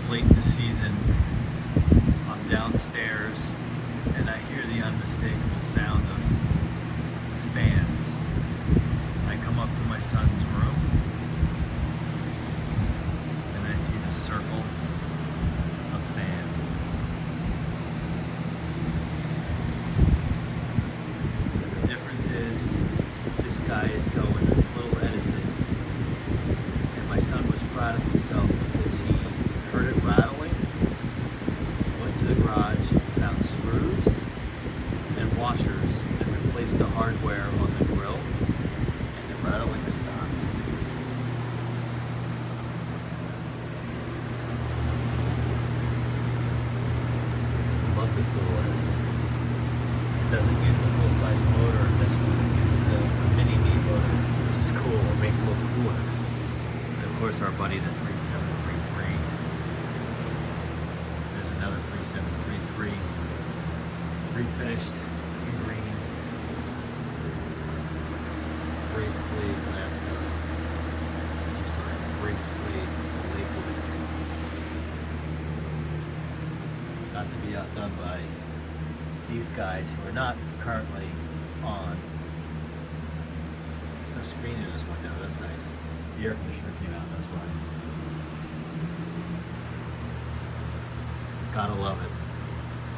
It's late in the season. I'm downstairs and I hear the unmistakable sound of fans. I come up to my son's room and I see the circle of fans. The difference is this guy is going, this little Edison, and my son was proud of himself because he heard it rattling, went to the garage, found screws and washers, and replaced the hardware on the grill, and the rattling has stopped. I love this little Edison. It doesn't use the full-size motor in this one. It uses a mini me motor, which is cool. It makes it a little cooler. And of course, our buddy, the 3733. There's another 3733, refinished in green. Brace blade Lasko. I'm sorry, brace blade Lakewood. Not to be outdone by these guys who are not currently on. There's no screen in this window, that's nice. The air conditioner came out, that's why. Gotta love it.